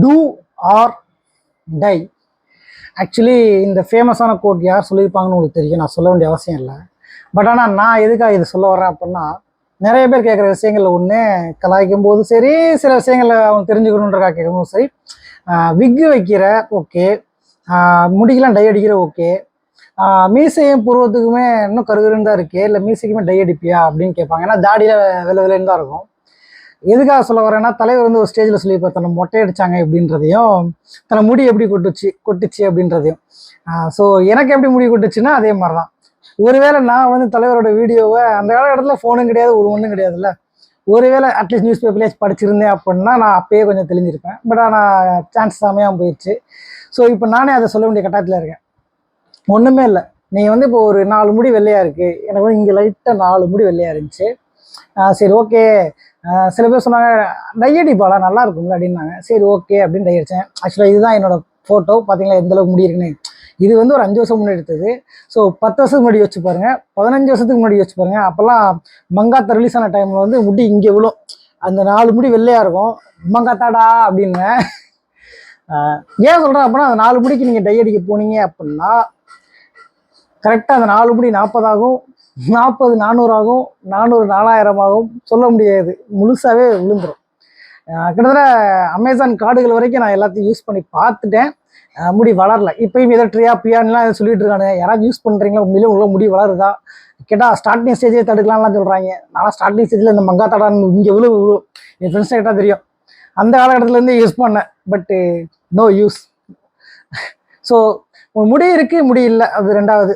Two or die. Actually இந்த ஃபேமஸான code யார் சொல்லியிருப்பாங்கன்னு உங்களுக்கு தெரியும், நான் சொல்ல வேண்டிய அவசியம் இல்லை. பட் ஆனால் நான் எதுக்காக இது சொல்ல வரேன் அப்படின்னா, நிறைய பேர் கேட்குற விஷயங்களில் ஒன்று கலாய்க்கும் போது சரி, சில விஷயங்களை அவங்க தெரிஞ்சுக்கணுன்றக்காக கேட்கும்போது சரி, விக்கு வைக்கிற ஓகே, முடிக்கெல்லாம் டை அடிக்கிற ஓகே, மீசையும் புருவத்துக்குமே இன்னும் கருகருன்னு தான் இருக்குது, இல்லை மீசைக்குமே டை அடிப்பியா அப்படின்னு கேட்பாங்க. ஏன்னா தாடியில் வெள்ளை வெள்ளைன்னு தான் இருக்கும். எதுக்காக சொல்ல வரேன்னா, தலைவர் வந்து ஒரு ஸ்டேஜில் சொல்லியிருப்பார் தன்னை மொட்டை அடித்தாங்க அப்படின்றதையும், தன்னை முடி எப்படி கொட்டுச்சு அப்படின்றதையும். ஸோ எனக்கு எப்படி முடி கொட்டுச்சுன்னா அதே மாதிரி தான். ஒருவேளை நான் வந்து தலைவரோட வீடியோவை அந்த காலகட்டத்தில் ஃபோனும் கிடையாது, ஒரு ஒன்றும் கிடையாதுல்ல, ஒருவேளை அட்லீஸ்ட் நியூஸ் பேப்பர்லேயே படிச்சிருந்தேன் அப்படின்னா நான் அப்பயே கொஞ்சம் தெளிஞ்சிருப்பேன். பட் ஆனால் சான்ஸ் அமையாமல் போயிடுச்சு. ஸோ இப்போ நானே அதை சொல்ல வேண்டிய கட்டாயத்தில் இருக்கேன். ஒன்றுமே இல்லை, நீங்கள் வந்து இப்போ ஒரு 4 முடி வெள்ளையாக இருக்குது, எனக்கு வந்து இங்கே லைட்டாக 4 முடி வெள்ளையாக இருந்துச்சு. சரி ஓகே, சில பேர் சொன்னாங்க டை அடிப்பாளா நல்லா இருக்கும்ல அப்படின்னாங்க. சரி ஓகே அப்படின்னு டை அடித்தேன். ஆக்சுவலாக இதுதான் என்னோட ஃபோட்டோ, பார்த்தீங்களா எந்தளவுக்கு முடி இருக்குன்னு. இது வந்து ஒரு 5 வருஷம் முன்னாடி எடுத்தது. ஸோ 10 வருஷத்துக்கு முன்னாடி வச்சு பாருங்கள், 15 வருஷத்துக்கு முன்னாடி வச்சு பாருங்கள். அப்போல்லாம் மங்காத்தா ரிலீஸ் ஆன டைமில் வந்து முடி இங்கே விழும், அந்த 4 முடி வெள்ளையாக இருக்கும். மங்காத்தாடா அப்படின்னு ஏன் சொல்கிறேன் அப்படின்னா, அந்த 4 முடிக்கு நீங்கள் டை அடிக்க போனீங்க அப்படின்னா கரெக்டாக அந்த 4 முடி 40 ஆகும், 40 400 ஆகும், 400 4000 ஆகும், சொல்ல முடியாது, முழுசாகவே விழுந்துடும். கிட்டத்தட்ட அமேசான் கார்டுகள் வரைக்கும் நான் எல்லாத்தையும் யூஸ் பண்ணி பார்த்துட்டேன், முடி வளரல. இப்போயும் இதை ட்ரியா பியான்லாம் சொல்லிட்டு இருக்கானுங்க. யாராவது யூஸ் பண்ணுறீங்களா, உண்மையிலே உள்ள முடி வளருதா கேட்டால் ஸ்டார்டிங் ஸ்டேஜே தடுக்கலாம்லாம் சொல்கிறாங்க. நான் ஸ்டார்டிங் ஸ்டேஜில் இந்த மங்காத்தாடான் இங்கே விழு என் ஃப்ரெண்ட்ஸ் கேட்டால் தெரியும், அந்த காலகட்டத்துலேருந்து யூஸ் பண்ணேன். பட்டு நோ யூஸ். ஸோ முடி இருக்குது முடி இல்லை அது ரெண்டாவது.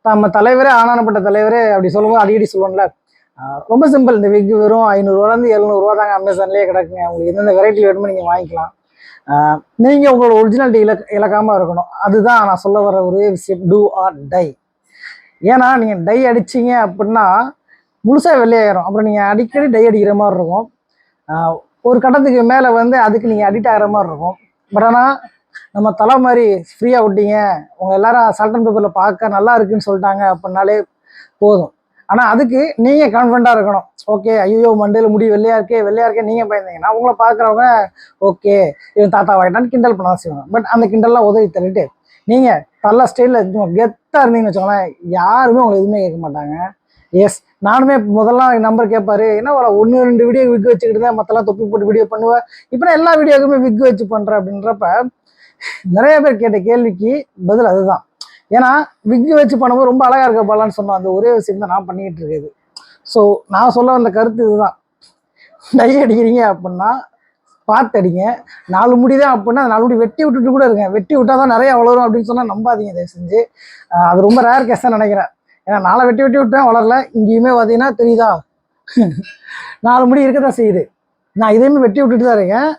நம்ம தலைவரே ஆனானப்பட்ட தலைவரே அப்படி சொல்லும்போது அடிக்கடி சொல்லுவோம்ல, ரொம்ப சிம்பிள். இந்த விக் வெறும் 500ரூவாலேருந்து 700 தாங்க அமேசான்லேயே கிடக்குங்க. உங்களுக்கு எந்தெந்த வெரைட்டி வேணுமோ நீங்கள் வாங்கிக்கலாம். நீங்கள் உங்களோட ஒரிஜினாலிட்டி இழக்காமல் இருக்கணும். அதுதான் நான் சொல்ல வர ஒரே விஷயம், டூ ஆர் டை. ஏன்னா நீங்கள் டை அடிச்சிங்க அப்படின்னா முழுசாக வெள்ளையாயிரும். அப்புறம் நீங்கள் அடிக்கடி டை அடிக்கிற மாதிரி இருக்கும். ஒரு கட்டத்துக்கு மேலே வந்து அதுக்கு நீங்கள் அடிக்ட் ஆகிற மாதிரி இருக்கும். பட் ஆனால் நம்ம தலை மாதிரி ஃப்ரீயாக விட்டீங்க, உங்கள் எல்லாரும் சால்ட் அண்ட் பேப்பரில் பார்க்க நல்லா இருக்குன்னு சொல்லிட்டாங்க அப்படின்னாலே போதும். ஆனால் அதுக்கு நீங்கள் கான்ஃபிடண்ட்டாக இருக்கணும். ஓகே, ஐயோ மண்டையில் முடி வெள்ளையாக இருக்கே நீங்கள் பயந்தீங்கன்னா உங்களை பார்க்குறவங்க ஓகே இவன் தாத்தா வாங்கிட்டான்னு கிண்டல் பண்ண செய்வாங்க. பட் அந்த கிண்டல்லாம் உதவி தள்ளிட்டு நீங்கள் நல்ல ஸ்டைலில் கெத்தாக இருந்தீங்கன்னு வச்சுக்கோங்களேன், யாருமே உங்களை எதுவுமே கேட்க மாட்டாங்க. எஸ், நானுமே முதல்லாம் நம்பர் கேட்பாரு, என்ன வர 1-2 வீடியோ விக் வச்சுக்கிட்டு தான் மற்றெல்லாம் தொப்பி போட்டு வீடியோ பண்ணுவேன், இப்போ நான் எல்லா வீடியோக்குமே விக் வச்சு பண்ணுறேன் அப்படின்றப்ப நிறைய பேர் கேட்ட கேள்விக்கு பதில் அதுதான். ஏன்னா விக்கு வச்சு பண்ணும்போது ரொம்ப அழகாக இருக்கப்பாலான்னு சொன்னோம், அந்த ஒரே விஷயம் தான் நான் பண்ணிக்கிட்டு இருக்குது. ஸோ நான் சொல்ல வந்த கருத்து இதுதான். டை அடிக்கிறீங்க அப்படின்னா பார்த்து அடிங்க. 4 முடி தான் அப்படின்னா அந்த 4 முடி வெட்டி விட்டுட்டு கூட இருங்க. வெட்டி விட்டால் தான் நிறையா வளரும் அப்படின்னு சொன்னால் நம்பாதீங்க தயவு செஞ்சு. அது ரொம்ப ரேர் கேஸ் தான் நினைக்கிறேன். ஏன்னா 4 வெட்டி விட்டேன் வளரல. இங்கேயுமே பார்த்தீங்கன்னா தெரியுதா 4 முடி இருக்க தான் செய்யுது. நான் இதையுமே வெட்டி விட்டுட்டு தான் இருக்கேன்.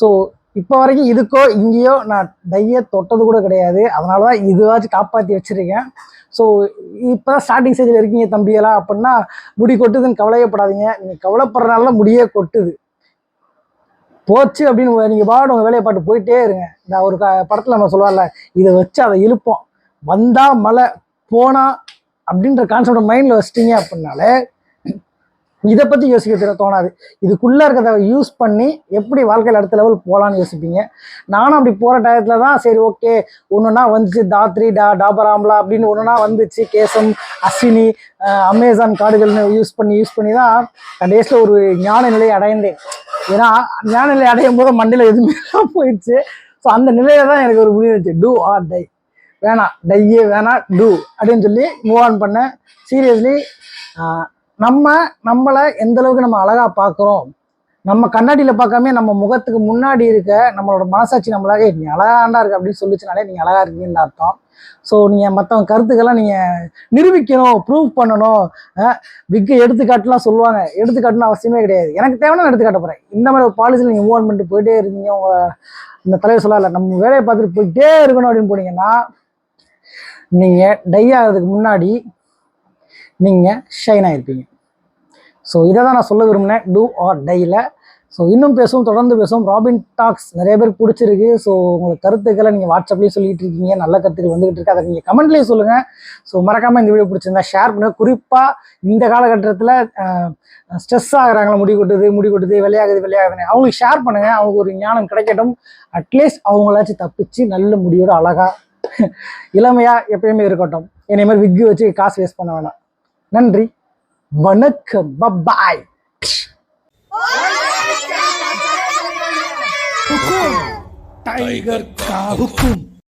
ஸோ இப்போ வரைக்கும் இதுக்கோ இங்கேயோ நான் டையை தொட்டது கூட கிடையாது. அதனால தான் இதுவாச்சும் காப்பாற்றி வச்சுருக்கேன். ஸோ இப்போ தான் ஸ்டார்டிங் ஸ்டேஜில் இருக்கீங்க தம்பியெல்லாம் அப்படின்னா முடி கொட்டுதுன்னு கவலையப்படாதீங்க. நீங்கள் கவலைப்படுறதுனால முடியே கொட்டுது போச்சு அப்படின்னு நீங்கள் பாடு உங்கள் வேலையை பாட்டு போயிட்டே இருங்க. இந்த ஒரு படத்தில் நம்ம சொல்லுவார்ல, இதை வச்சு அதை இழுப்போம், வந்தால் மழை போனால் அப்படின்ற கான்செப்டை மைண்டில் வச்சிட்டிங்க அப்படின்னாலே இதை பற்றி யோசிக்க தோணாது. இதுக்குள்ளே இருக்கிறத யூஸ் பண்ணி எப்படி வாழ்க்கையில் அடுத்த லெவல் போகலான்னு யோசிப்பீங்க. நானும் அப்படி போகிற டயத்தில் தான் சரி ஓகே ஒன்றுனா வந்துச்சு, தாத்ரி டாபர் ஆம்லா அப்படின்னு ஒன்றுனா வந்துச்சு, கேசம் அஸ்வினி அமேசான் கார்டுகள்னு யூஸ் பண்ணி தான் கடைசியில் ஒரு ஞான நிலையை அடைந்தேன். ஏன்னா ஞான நிலையை அடையும் போது மண்டையில் எதுவுமே போயிடுச்சு. ஸோ அந்த நிலையில தான் எனக்கு ஒரு முடிவு இருந்துச்சு, டூ ஆர் டை. வேணாம் டையே வேணாம், டூ அப்படின்னு சொல்லி மூவ் ஆன் பண்ணேன். சீரியஸ்லி நம்மளை எந்த அளவுக்கு நம்ம அழகாக பார்க்குறோம், நம்ம கண்ணாடியில் பார்க்காம நம்ம முகத்துக்கு முன்னாடி இருக்க நம்மளோட மனசாட்சி நம்மளாக நீ அழகாண்டா இருக்கு அப்படின்னு சொல்லிச்சுனாலே நீங்கள் அழகாக இருக்கீங்கன்னு அர்த்தம். ஸோ நீங்கள் மற்றவங்க கருத்துக்கெல்லாம் நீங்கள் நிரூபிக்கணும், ப்ரூவ் பண்ணணும். விக்கு எடுத்துக்காட்டுலாம் சொல்லுவாங்க, எடுத்துக்காட்டுன்னு அவசியமே கிடையாது. எனக்கு தேவையான எடுத்துக்காட்ட போகிறேன். இந்த மாதிரி ஒரு பாலிசியில் நீங்கள் மூவ் பண்ணிட்டு போயிட்டே இருக்கீங்க, உங்கள் இந்த தலைவர் சொல்லலை நம்ம வேலையை பார்த்துட்டு போயிட்டே இருக்கணும் அப்படின்னு போனீங்கன்னா நீங்கள் டை ஆகிறதுக்கு முன்னாடி நீங்கள் ஷைன் ஆகிருப்பீங்க. ஸோ இதை தான் நான் சொல்ல விரும்பினேன் டூ ஆர் டையில். ஸோ இன்னும் பேசுவோம், தொடர்ந்து பேசுவோம். ராபின் டாக்ஸ் நிறைய பேருக்கு பிடிச்சிருக்கு. ஸோ உங்களுக்கு கருத்துக்களை நீங்கள் வாட்ஸ்அப்லேயும் சொல்லிட்டு இருக்கீங்க, நல்ல கருத்துக்கள் வந்துகிட்டு இருக்கு, அதை நீங்கள் கமெண்ட்லேயும் சொல்லுங்கள். ஸோ மறக்காமல் இந்த வீடியோ பிடிச்சிருந்தா ஷேர் பண்ணுங்கள். குறிப்பாக இந்த காலகட்டத்தில் ஸ்ட்ரெஸ் ஆகுறாங்களா, முடி கொட்டுது வெளியாகுதுன்னு அவங்களுக்கு ஷேர் பண்ணுங்கள். அவங்களுக்கு ஒரு ஞானம் கிடைக்கட்டும். அட்லீஸ்ட் அவங்களாச்சும் தப்பிச்சு நல்ல முடியோட அழகாக இளமையாக எப்பயுமே இருக்கட்டும். என்னை மாதிரி விக்கு வச்சு காசு வேஸ்ட் பண்ண வேணாம். நன்றி, வணக்கம், பாய். टाइगर का हुक्म।